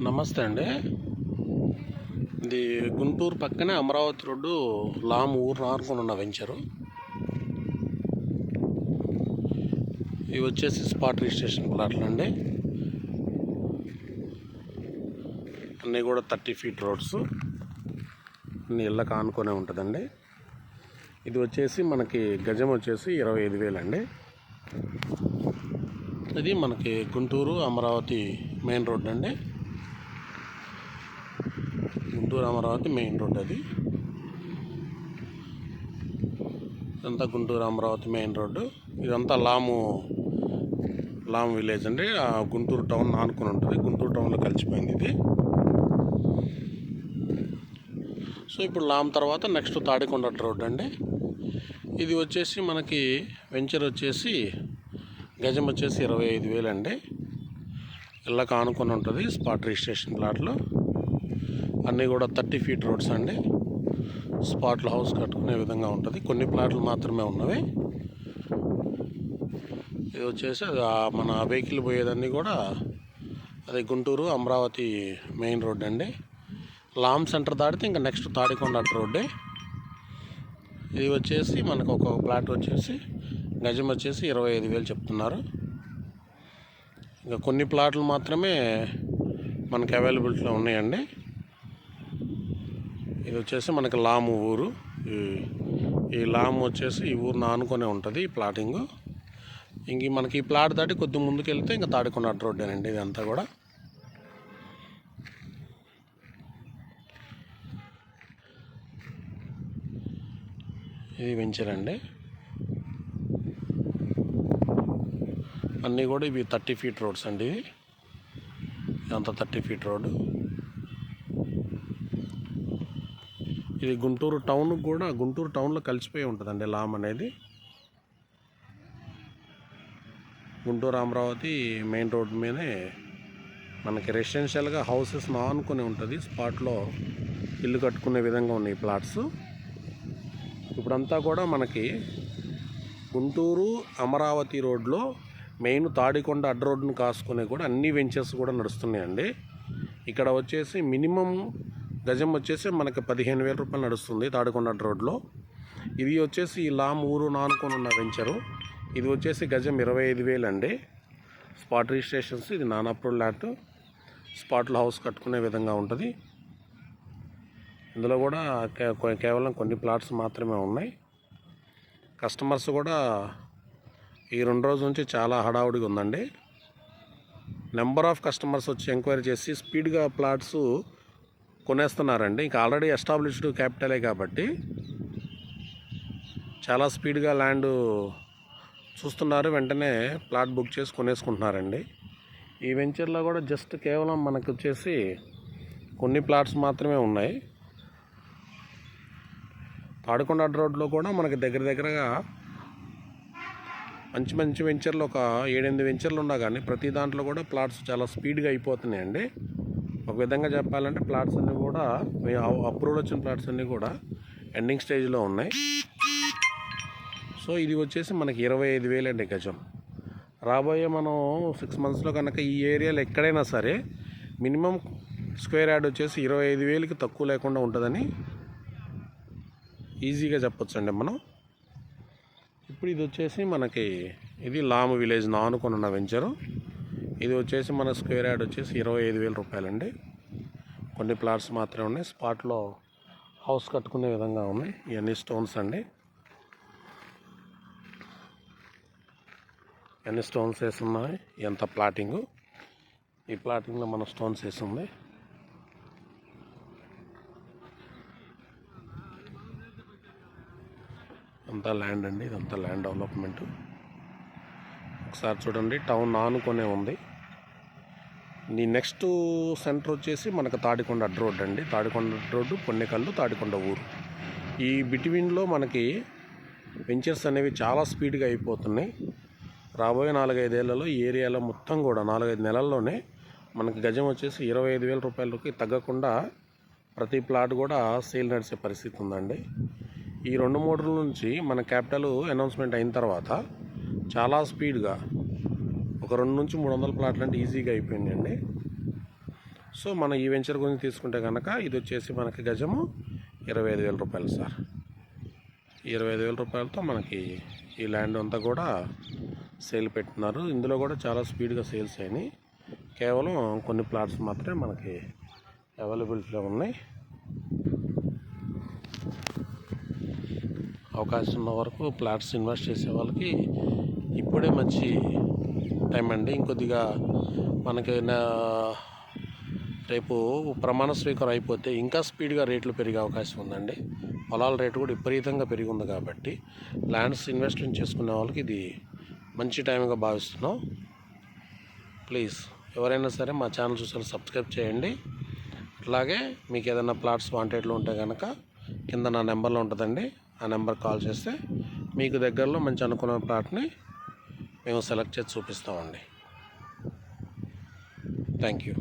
నమస్తే అండి. ఇది గుంటూరు పక్కనే అమరావతి రోడ్డు లాము ఊరు ఆనుకొని ఉన్న వెంచరు. ఇవి వచ్చేసి స్పాట్ రిజిస్ట్రేషన్ ప్లాట్లు అండి. అన్నీ కూడా 30 ఫీట్ రోడ్స్, అన్ని ఇళ్ళకి ఆనుకొనే ఉంటుందండి. ఇది వచ్చేసి మనకి గజం వచ్చేసి 25,000 అండి. ఇది మనకి గుంటూరు అమరావతి మెయిన్ రోడ్ అండి. గుంటూరు అమరావతి మెయిన్ రోడ్ అది. ఇదంతా గుంటూరు అమరావతి మెయిన్ రోడ్డు. ఇదంతా లాము విలేజ్ అండి. గుంటూరు టౌన్ ఆనుకుని ఉంటుంది. గుంటూరు టౌన్లో కలిసిపోయింది ఇది. సో ఇప్పుడు లామ్ తర్వాత నెక్స్ట్ తాడికొండ రోడ్ అండి. ఇది వచ్చేసి మనకి వెంచర్ వచ్చేసి గజం వచ్చేసి 25,000 అండి. ఇళ్ళకి ఆనుకొని ఉంటుంది. స్పాట్ రిజిస్ట్రేషన్ ప్లాట్లు అన్నీ కూడా 30 ఫీట్ రోడ్స్ అండి. స్పాట్లో హౌస్ కట్టుకునే విధంగా ఉంటుంది. కొన్ని ప్లాట్లు మాత్రమే ఉన్నవి. ఇది వచ్చేసి మన వెహికల్ పోయేదన్నీ కూడా అది గుంటూరు అమరావతి మెయిన్ రోడ్ అండి. లామ్ సెంటర్ దాటితే ఇంకా నెక్స్ట్ తాడికొండ రోడ్డే. ఇది వచ్చేసి మనకు ఒక ప్లాట్ వచ్చేసి గజం వచ్చేసి 25,000 చెప్తున్నారు. ఇంకా కొన్ని ప్లాట్లు మాత్రమే మనకి అవైలబిలిటీలో ఉన్నాయండి. ఇది వచ్చేసి మనకి లాము ఊరు. ఈ లాము వచ్చేసి ఈ ఊరిని ఆనుకొనే ఉంటుంది ఈ ప్లాటింగు. ఇంక మనకి ఈ ప్లాట్ దాటి కొద్ది ముందుకు వెళ్తే ఇంకా తాడికొండ రోడ్డేనండి. ఇదంతా కూడా ఇది వెంచర్ అండి. అన్నీ కూడా ఇవి 30 ఫీట్ రోడ్స్ అండి. ఇదంతా 30 ఫీట్ రోడ్డు. ఇది గుంటూరు టౌన్కి కూడా గుంటూరు టౌన్లో కలిసిపోయి ఉంటుందండి లామ్ అనేది. గుంటూరు అమరావతి మెయిన్ రోడ్ మీదే మనకి రెసిడెన్షియల్గా హౌసెస్ ఆనుకొని ఉంటుంది. స్పాట్లో ఇల్లు కట్టుకునే విధంగా ఉన్నాయి ప్లాట్స్. ఇప్పుడంతా కూడా మనకి గుంటూరు అమరావతి రోడ్లో మెయిన్ తాడికొండ అడ్డ రోడ్డును కాసుకునే కూడా అన్ని వెంచర్స్ కూడా నడుస్తున్నాయండి. ఇక్కడ వచ్చేసి మినిమం గజం వచ్చేసి మనకి 15,000 రూపాయలు నడుస్తుంది తాడికొండ అడ్డ రోడ్లో. ఇది వచ్చేసి ఈ లామ్ ఊరు నానుకొని ఉన్న వెంచరు. ఇది వచ్చేసి గజం 25,000 అండి. Spot registrations. ఇది నాన్ అప్రూవ్డ్ ల్యాట్. స్పాట్లో హౌస్ కట్టుకునే విధంగా ఉంటుంది. ఇందులో కూడా కేవలం కొన్ని ప్లాట్స్ మాత్రమే ఉన్నాయి. కస్టమర్స్ కూడా ఈ 2 రోజుల నుంచి చాలా హడావుడిగా ఉందండి. నెంబర్ ఆఫ్ కస్టమర్స్ వచ్చి ఎంక్వైరీ చేసి స్పీడ్గా ప్లాట్స్ కొనేస్తున్నారండి. ఇంకా ఆల్రెడీ ఎస్టాబ్లిష్డ్ క్యాపిటలే కాబట్టి చాలా స్పీడ్గా ల్యాండ్ చూస్తున్నారు. వెంటనే ప్లాట్ బుక్ చేసి కొనేసుకుంటున్నారండి. ఈ వెంచర్లో కూడా జస్ట్ కేవలం మనకు వచ్చేసి కొన్ని ప్లాట్స్ మాత్రమే ఉన్నాయి. తాడికొండ రోడ్లో కూడా మనకి దగ్గరగా మంచి వెంచర్లు ఒక 7-8 వెంచర్లు ఉన్నా కానీ ప్రతి దాంట్లో కూడా ప్లాట్స్ చాలా స్పీడ్గా అయిపోతున్నాయండి. ఒక విధంగా చెప్పాలంటే ప్లాట్స్ అన్నీ కూడా అప్రూవల్ వచ్చిన ప్లాట్స్ అన్నీ కూడా ఎండింగ్ స్టేజ్లో ఉన్నాయి. సో ఇది వచ్చేసి మనకి 25,000 అండి గజం. రాబోయే మనం 6 మంత్స్లో కనుక ఈ ఏరియాలో ఎక్కడైనా సరే మినిమం స్క్వేర్ యార్డ్ వచ్చేసి 25,000కి తక్కువ లేకుండా ఉంటుందని ఈజీగా చెప్పొచ్చు అండి మనం. ఇప్పుడు ఇది వచ్చేసి మనకి ఇది లాము విలేజ్ ఆనుకొని ఉన్న వెంచరు. ఇది వచ్చేసి మన స్క్వేర్ యార్డ్ వచ్చేసి 25,000 రూపాయలండి. కొన్ని ప్లాట్స్ మాత్రమే ఉన్నాయి. స్పాట్లో హౌస్ కట్టుకునే విధంగా ఉన్నాయి. ఇవన్నీ స్టోన్స్ అండి. ఇవన్నీ స్టోన్స్ వేసి ఉన్నాయి. ఎంత ప్లాటింగు. ఈ ప్లాటింగ్లో మన స్టోన్స్ వేసి ఉంది. అంతా ల్యాండ్ అండి. ఇదంతా ల్యాండ్ డెవలప్మెంట్. ఒకసారి చూడండి, టౌన్ ఆనుకొనే ఉంది. ఈ నెక్స్ట్ సెంటర్ వచ్చేసి మనకు తాడికొండ అడ్డ రోడ్ అండి. తాడికొండ రోడ్డు, పొన్నెకల్లు, తాడికొండ ఊరు. ఈ బిట్వీన్లో మనకి వెంచర్స్ అనేవి చాలా స్పీడ్గా అయిపోతున్నాయి. రాబోయే 4-5 ఏళ్లలో ఈ ఏరియాలో మొత్తం కూడా 4-5 నెలల్లోనే మనకి గజం వచ్చేసి 25,000 రూపాయలకి తగ్గకుండా ప్రతి ప్లాట్ కూడా సేల్ నడిచే పరిస్థితి ఉందండి. ఈ 2-3 రోజుల నుంచి మన క్యాపిటల్ అనౌన్స్మెంట్ అయిన తర్వాత చాలా స్పీడ్గా ఒక 200 నుంచి 300 ప్లాట్లు అంటే ఈజీగా అయిపోయిందండి. సో మనం ఈ వెంచర్ గురించి తీసుకుంటే కనుక ఇది వచ్చేసి మనకి గజము 25,000 రూపాయలు సార్. 25,000 రూపాయలతో మనకి ఈ ల్యాండ్ అంతా కూడా సేల్ పెట్టున్నారు. ఇందులో కూడా చాలా స్పీడ్గా సేల్స్ అయినాయి. కేవలం కొన్ని ప్లాట్స్ మాత్రమే మనకి అవైలబిలిటీలో ఉన్నాయి. అవకాశం ఉన్న వరకు ప్లాట్స్ ఇన్వెస్ట్ చేసే వాళ్ళకి ఇప్పుడే మంచి టైం అండి. ఇంకొద్దిగా మనకి రేపు ప్రమాణ స్వీకారం అయిపోతే ఇంకా స్పీడ్గా రేట్లు పెరిగే అవకాశం ఉందండి. పొలాల రేటు కూడా విపరీతంగా పెరిగి ఉంది కాబట్టి ల్యాండ్స్ ఇన్వెస్ట్మెంట్ చేసుకునే వాళ్ళకి ఇది మంచి టైంగా భావిస్తున్నాం. ప్లీజ్ ఎవరైనా సరే మా ఛానల్ చూసారు సబ్స్క్రైబ్ చేయండి. అట్లాగే మీకు ఏదైనా ప్లాట్స్ వాంటెడ్లో ఉంటే కనుక కింద నా నెంబర్లో ఉంటుందండి. ఆ నెంబర్ కాల్ చేస్తే మీకు దగ్గరలో మంచి అనుకున్న ప్లాట్ని మేము సెలెక్ట్ చేసి చూపిస్తామండి. Thank you.